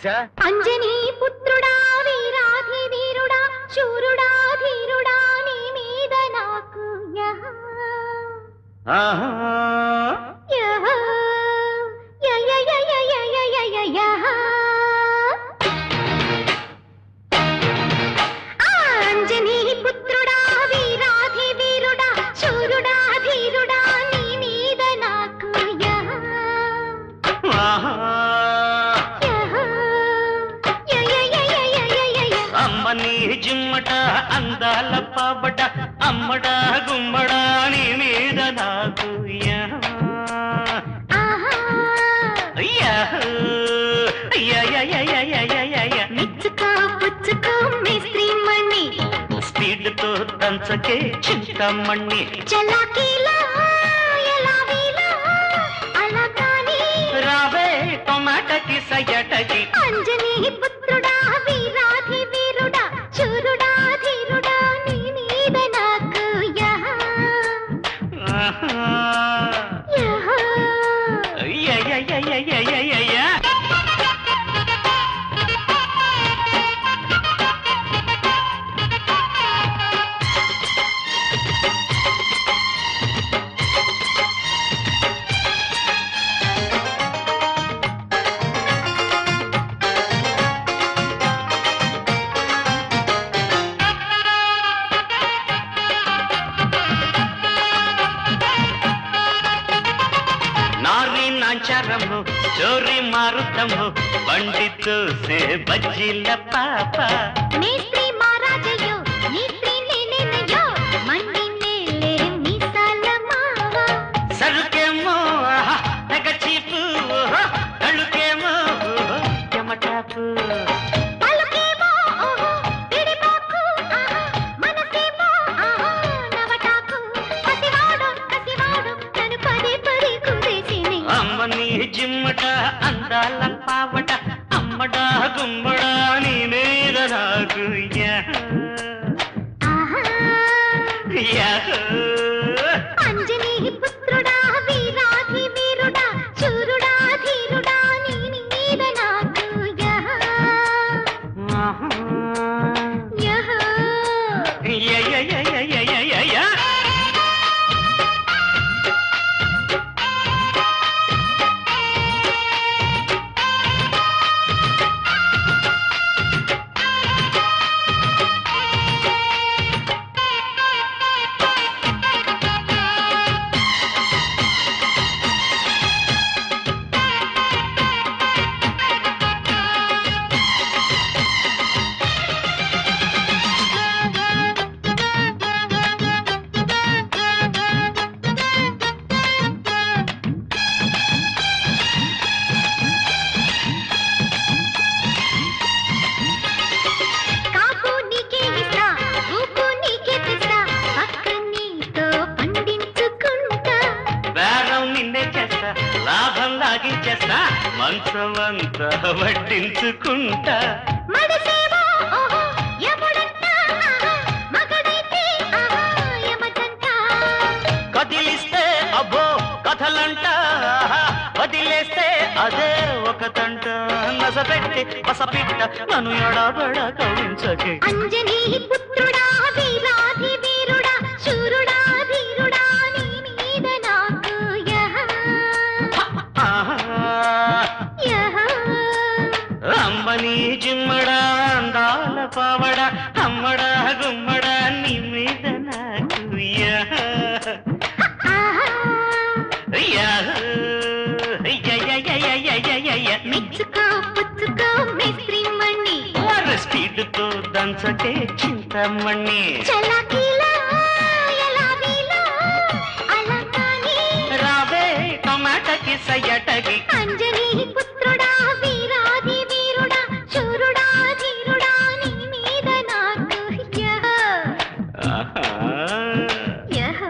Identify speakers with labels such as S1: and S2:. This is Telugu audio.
S1: తెలుసా?
S2: అంజనీ పుత్రుడా వీరాధి వీరుడా శూరుడా ధీరుడా నీ మీద నాకు యహ యహ యయ యయ యయ యయ యహ అంజనీ పుత్రుడా వీరాధి వీరుడా శూరుడా ధీరుడా నీ మీద నాకు యహ
S1: అమ్మని జిమ్మట అందాల పాపట అమ్మడా గుమ్మడా నీ మీద నాకు
S2: మెచ్చుకో పుచ్చుకో మేస్త్రీ మణి
S1: స్పీడ్తో దంచకే చింతమణి
S2: చలాకీలా ఎలా వీలా అలా కానీ
S1: రావే టొమాటకి సయటకి
S2: అంజనీ పుత్రుడా వీరాధి వీరుడా శూరుడా ధీరుడా నీ మీద నాకు యహ యహ
S1: నాంచారము చోరీ మారుతము బండితో సే బజ్జీల పాప
S2: మేస్త్రీ మహారాజయ్యో మేస్త్రీ నేనేనయ్యో మండి నేలే మీసాల మావ
S1: సరుకేమో తెగ చీపు కళ్ళుకేమో చెమటాపు
S2: పలుకేమో పిడిపాకు మనసేమో నవటాకు కసివాడు నన్ను పదే పదే కుదేసిని
S1: అమ్మని జిమ్మట అందాల పావట అమ్మడా గుమ్మడా నీ మీద నాకు
S2: అంజనీ పుత్రుడా వీరాధి వీరుడా శూరుడా ధీరుడా నీ మీద నాకు యహ యహ
S1: లాభం లాగించేస్తా మంచమంతా వడ్డించుకుంటా కదిలిస్తే అబ్బో కథలంట వదిలేస్తే అదే ఒక తంట నసపెట్టి బసపిట్ట నన్ను ఎడబడ కవించకే
S2: అంజనీ పుత్రుడా వీరాధి వీరుడా శూరుడా ధీరుడా నీ మీద నాకు యహ యహ
S1: అమ్మని జిమ్మడా అందాల పావడ అమ్మడా గుమ్మడా నీ మీద నాకు యహ
S2: మెచ్చుకో పుచ్చుకో మేస్త్రీ మణి
S1: స్పీడ్తో దంచకే చింతమణి
S2: చలాకీలా ఎలా వీలా అలా కానీ
S1: రావే టొమాటకి సయటకి
S2: అంజనీ పుత్రుడా వీరాధి వీరుడా శూరుడా ధీరుడా నీ మీద నాకు యహ
S1: యహ